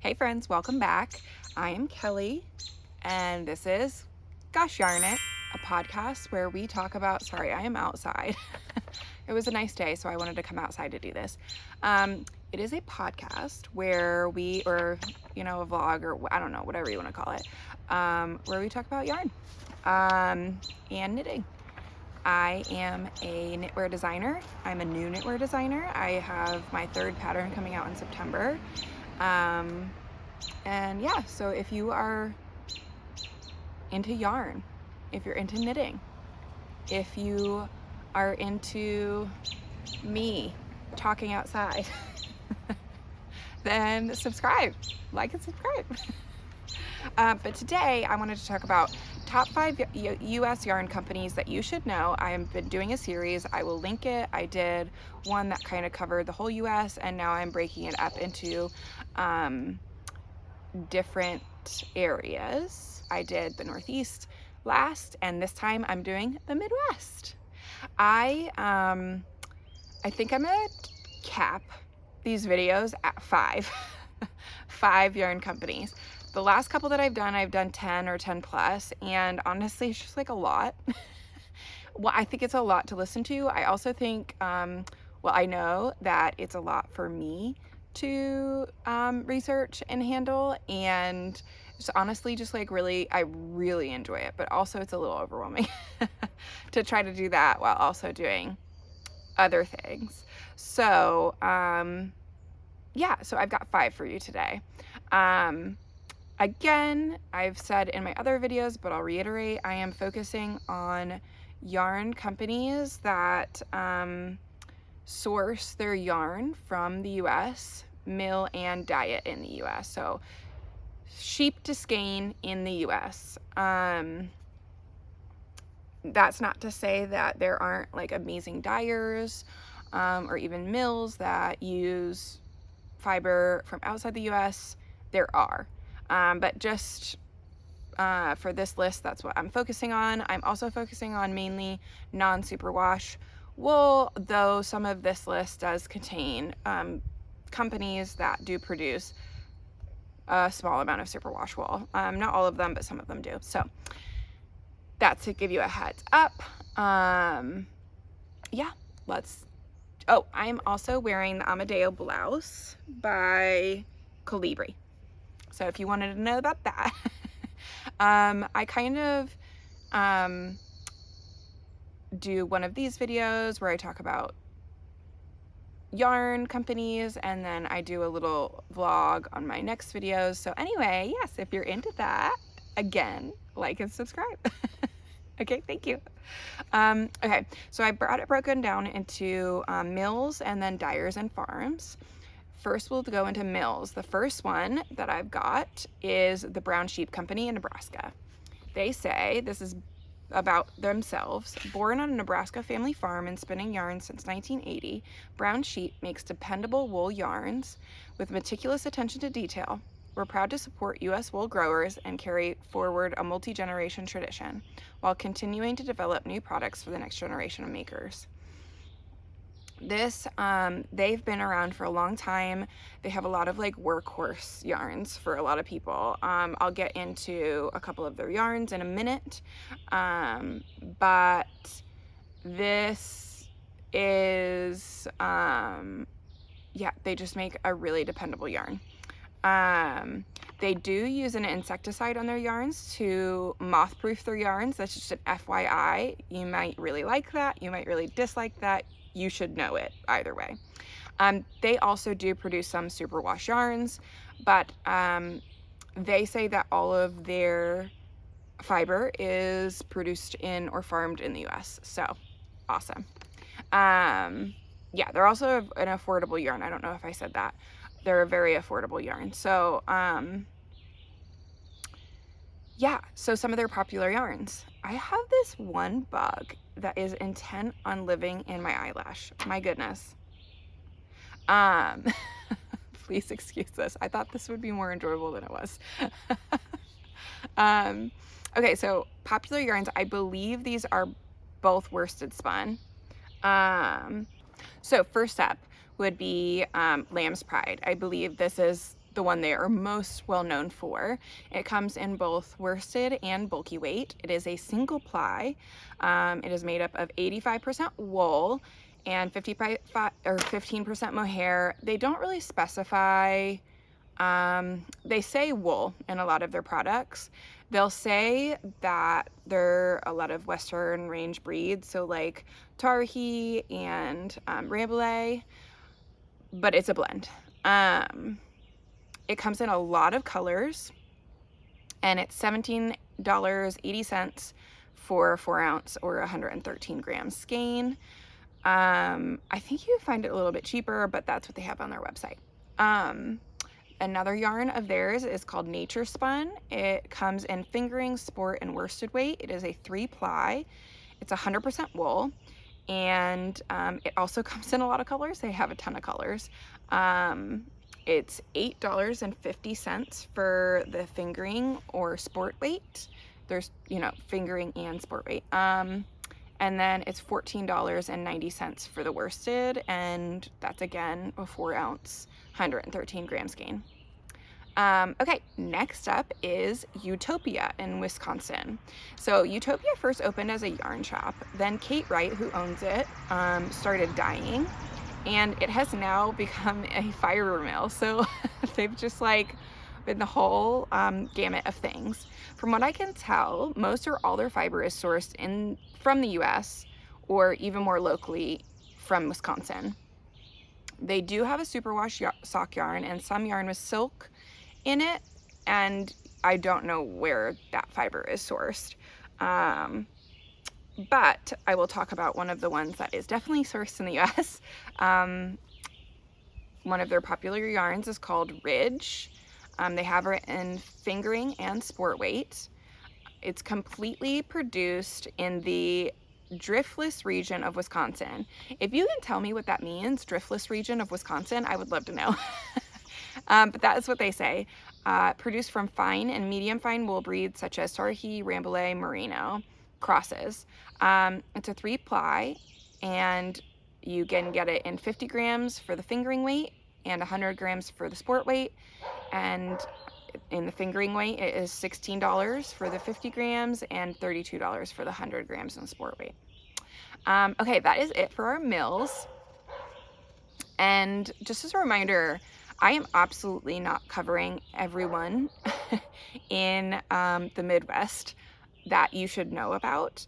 Hey friends, welcome back. I am Kelly, and this is Gosh Yarn It, a podcast where we talk about, sorry, I am outside. It was a nice day, so I wanted to come outside to do this. It is a podcast where or a vlog, or I don't know, whatever you want to call it, where we talk about yarn and knitting. I am a knitwear designer. I'm a new knitwear designer. I have my third pattern coming out in September. And yeah, so if you are into yarn, if you're into knitting, if you are into me talking outside, then subscribe, like and subscribe. But today I wanted to talk about top 5 US yarn companies that you should know. I've been doing a series. I will link it. I did one that kind of covered the whole US, and now I'm breaking it up into different areas. I did the Northeast last, and this time I'm doing the Midwest. I think I'm gonna cap these videos at 5 5 yarn companies. The last couple that I've done 10 or 10 plus, and honestly it's just like a lot. Well, I think it's a lot to listen to. I also think I know that it's a lot for me to research and handle, and just honestly just like I really enjoy it, but also it's a little overwhelming to try to do that while also doing other things. So yeah, so I've got 5 for you today. Again, I've said in my other videos, but I'll reiterate, I am focusing on yarn companies that source their yarn from the US, mill and dye it in the US. So sheep to skein in the US. That's not to say that there aren't like amazing dyers or even mills that use fiber from outside the US. There are. But just for this list, that's what I'm focusing on. I'm also focusing on mainly non-superwash wool, though some of this list does contain companies that do produce a small amount of superwash wool. Not all of them, but some of them do. So that's to give you a heads up. Yeah, I'm also wearing the Amadeo blouse by Colibri. So if you wanted to know about that, I kind of do one of these videos where I talk about yarn companies, and then I do a little vlog on my next videos. So anyway, yes, if you're into that, again, like and subscribe. Okay, thank you. Okay, so I brought it broken down into mills and then dyers and farms. First, we'll go into mills. The first one that I've got is the Brown Sheep Company in Nebraska. They say, this is about themselves, born on a Nebraska family farm and spinning yarn since 1980, Brown Sheep makes dependable wool yarns with meticulous attention to detail. We're proud to support U.S. wool growers and carry forward a multi-generation tradition while continuing to develop new products for the next generation of makers. They've been around for a long time. They have a lot of like workhorse yarns for a lot of people. I'll get into a couple of their yarns in a minute. But this is, they just make a really dependable yarn. They do use an insecticide on their yarns to moth-proof their yarns. That's just an FYI. You might really like that. You might really dislike that. You should know it either way. They also do produce some superwash yarns, but they say that all of their fiber is produced in or farmed in the US. So awesome. Yeah, they're also an affordable yarn. I don't know if I said that. They're a very affordable yarn. So yeah, so some of their popular yarns. I have this one bug that is intent on living in my eyelash. My goodness. Please excuse this. I thought this would be more enjoyable than it was. Okay, so popular yarns. I believe these are both worsted spun. So first up would be Lamb's Pride. I believe this is the one they are most well known for. It comes in both worsted and bulky weight. It is a single ply. It is made up of 85% wool and 15% mohair. They don't really specify. They say wool in a lot of their products. They'll say that they're a lot of Western range breeds, so like Tarhi and Rambouillet, but it's a blend. It comes in a lot of colors, and it's $17.80 for a 4-ounce or 113 gram skein. I think you find it a little bit cheaper, but that's what they have on their website. Another yarn of theirs is called Nature Spun. It comes in fingering, sport, and worsted weight. It is a 3-ply. It's 100% wool, and it also comes in a lot of colors. They have a ton of colors. It's $8.50 for the fingering or sport weight. There's, fingering and sport weight. And then it's $14.90 for the worsted, and that's again a 4-ounce, 113 gram skein. Okay, next up is Ewetopia in Wisconsin. So Ewetopia first opened as a yarn shop. Then Kate Wright, who owns it, started dyeing, and it has now become a fiber mill. So they've just been the whole gamut of things. From what I can tell, most or all their fiber is sourced from the US or even more locally from Wisconsin. They do have a superwash sock yarn and some yarn with silk in it, and I don't know where that fiber is sourced. But I will talk about one of the ones that is definitely sourced in the US. One of their popular yarns is called Ridge. They have it in fingering and sport weight. It's completely produced in the driftless region of Wisconsin. If you can tell me what that means, driftless region of Wisconsin, I would love to know. But that is what they say. Produced from fine and medium fine wool breeds such as Tarhi, Rambouillet, Merino crosses. It's a 3-ply, and you can get it in 50 grams for the fingering weight and 100 grams for the sport weight. And in the fingering weight, it is $16 for the 50 grams and $32 for the 100 grams in the sport weight. Okay, that is it for our mills. And just as a reminder, I am absolutely not covering everyone in the Midwest that you should know about.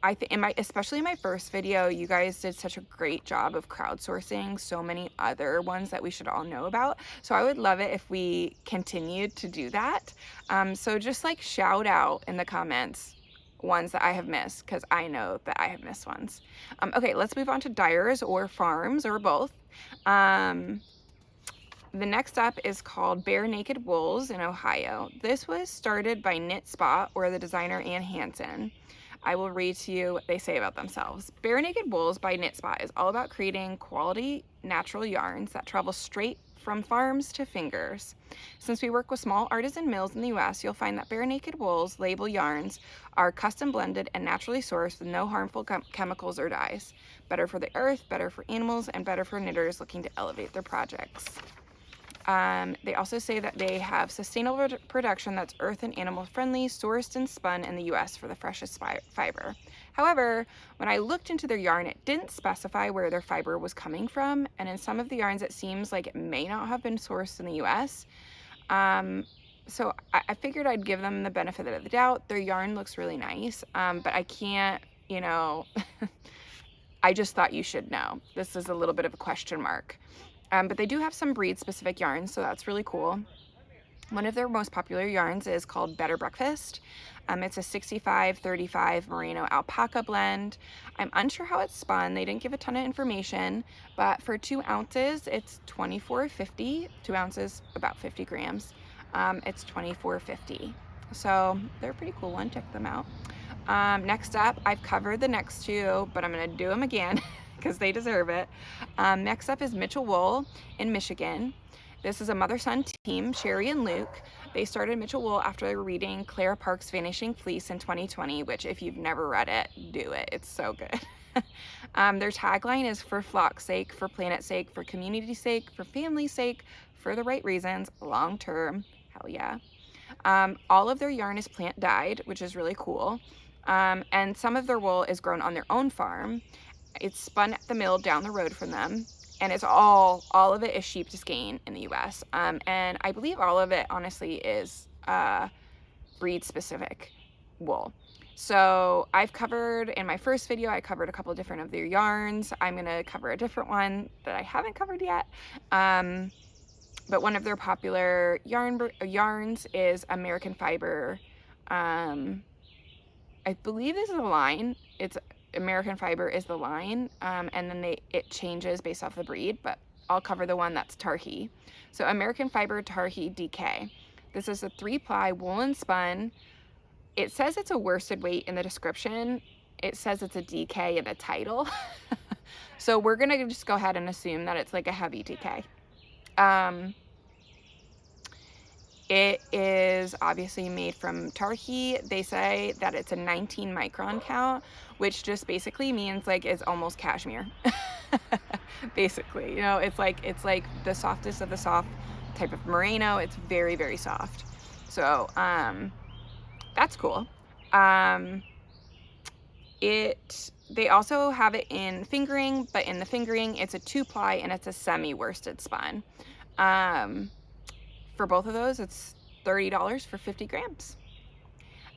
I think especially in my first video, you guys did such a great job of crowdsourcing so many other ones that we should all know about. So I would love it if we continued to do that. So just shout out in the comments ones that I have missed, because I know that I have missed ones. Okay, let's move on to dyers or farms or both. The next up is called Bare Naked Wools in Ohio. This was started by Knit Spot, or the designer Ann Hansen. I will read to you what they say about themselves. Bare Naked Wools by Knit Spot is all about creating quality natural yarns that travel straight from farms to fingers. Since we work with small artisan mills in the US, you'll find that Bare Naked Wools label yarns are custom blended and naturally sourced with no harmful chemicals or dyes. Better for the earth, better for animals, and better for knitters looking to elevate their projects. They also say that they have sustainable production that's earth and animal friendly, sourced and spun in the US for the freshest fiber. However, when I looked into their yarn, it didn't specify where their fiber was coming from, and in some of the yarns it seems like it may not have been sourced in the US. So I figured I'd give them the benefit of the doubt. Their yarn looks really nice, but I can't, I just thought you should know. This is a little bit of a question mark. But they do have some breed-specific yarns, so that's really cool. One of their most popular yarns is called Better Breakfast. It's a 65-35 merino alpaca blend. I'm unsure how it's spun. They didn't give a ton of information, but for 2 ounces, it's $24.50. 2 ounces, about 50 grams. It's $24.50. So they're a pretty cool one. Check them out. Next up, I've covered the next two, but I'm going to do them again because they deserve it. Next up is Mitchell Wool in Michigan. This is a mother-son team, Sherry and Luke. They started Mitchell Wool after reading Clara Park's Vanishing Fleece in 2020, which if you've never read it, do it. It's so good. Their tagline is for flock's sake, for planet's sake, for community's sake, for family's sake, for the right reasons, long term. Hell yeah. All of their yarn is plant dyed, which is really cool. And some of their wool is grown on their own farm. It's spun at the mill down the road from them. And it's all of it is sheep to skein in the US. And I believe all of it, honestly, is breed specific wool. So I've covered, in my first video, I covered a couple different of their yarns. I'm gonna cover a different one that I haven't covered yet. But one of their popular yarns is American Fiber. I believe this is a line. It's American Fiber is the line, and then it changes based off the breed, but I'll cover the one that's Tarhi. So American Fiber Tarhi DK. This is a 3-ply woolen spun. It says it's a worsted weight in the description. It says it's a DK in the title. So we're gonna just go ahead and assume that it's like a heavy DK. It is obviously made from Tarhi. They say that it's a 19 micron count, which just basically means like it's almost cashmere. Basically, you know, it's like the softest of the soft type of merino. It's very, very soft. So that's cool. They also have it in fingering, but in the fingering it's a 2-ply and it's a semi-worsted spun. For both of those, it's $30 for 50 grams.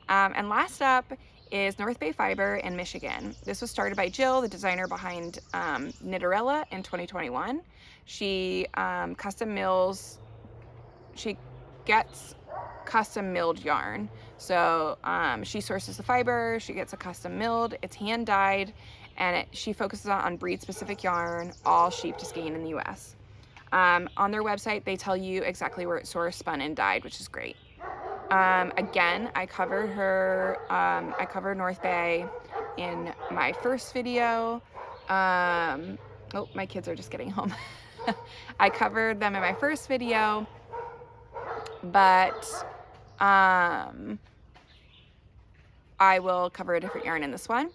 And last up is North Bay Fiber in Michigan. This was started by Jill, the designer behind Knitterella, in 2021. She she gets custom milled yarn. So she sources the fiber, she gets a custom milled, it's hand dyed, and she focuses on breed specific yarn, all sheep to skein in the US. On their website, they tell you exactly where it's sourced, spun, and dyed, which is great. Again, I covered North Bay in my first video. Oh, my kids are just getting home. I covered them in my first video, but I will cover a different yarn in this one.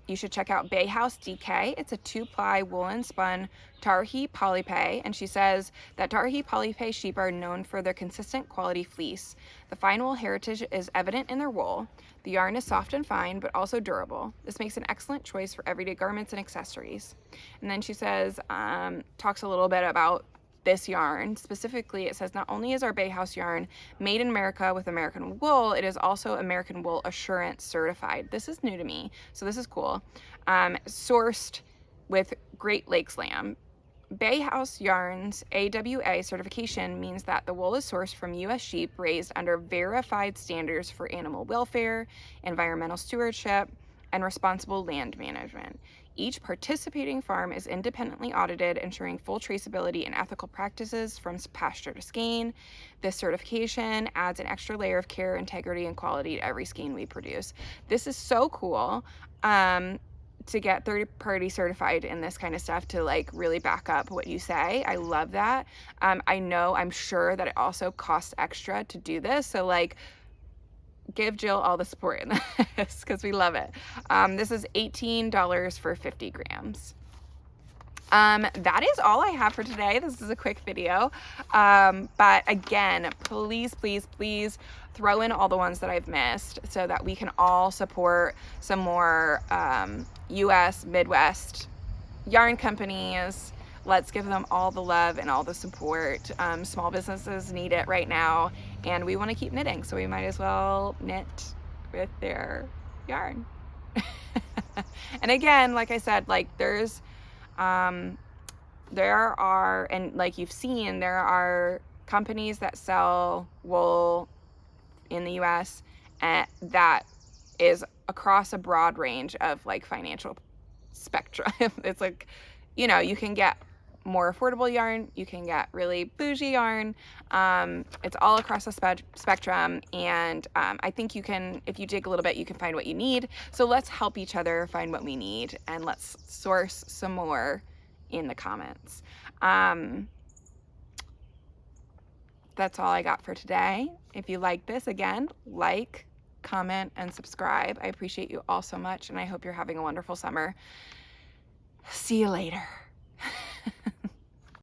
You should check out Bay House DK. It's a 2-ply woolen spun Tarhi polypay, and she says that Tarhi polypay sheep are known for their consistent quality fleece. The fine wool heritage is evident in their wool. The yarn is soft and fine, but also durable. This makes an excellent choice for everyday garments and accessories. And then she says, talks a little bit about this yarn. Specifically, it says not only is our Bay House yarn made in America with American wool, it is also American Wool Assurance certified. This is new to me, so this is cool. Sourced with Great Lakes lamb. Bay House Yarns AWA certification means that the wool is sourced from U.S. sheep raised under verified standards for animal welfare, environmental stewardship, and responsible land management. Each participating farm is independently audited, ensuring full traceability and ethical practices from pasture to skein. This certification adds an extra layer of care, integrity, and quality to every skein we produce. This is so cool to get third-party certified in this kind of stuff, to like really back up what you say. I love that. I'm sure that it also costs extra to do this. So like, give Jill all the support in this because we love it. This is $18 for 50 grams. That is all I have for today. This is a quick video. But again, please, please, please throw in all the ones that I've missed so that we can all support some more US Midwest yarn companies. Let's give them all the love and all the support. Small businesses need it right now, and we want to keep knitting, so we might as well knit with their yarn. And again, like I said, like there are, and like you've seen, there are companies that sell wool in the US that is across a broad range of like financial spectrum. It's like, you know, you can get more affordable yarn, you can get really bougie yarn. It's all across the spectrum, and I think you can, if you dig a little bit, you can find what you need. So let's help each other find what we need, and let's source some more in the comments. That's all I got for today. If you like this, again, like, comment, and subscribe. I appreciate you all so much, and I hope you're having a wonderful summer. See you later.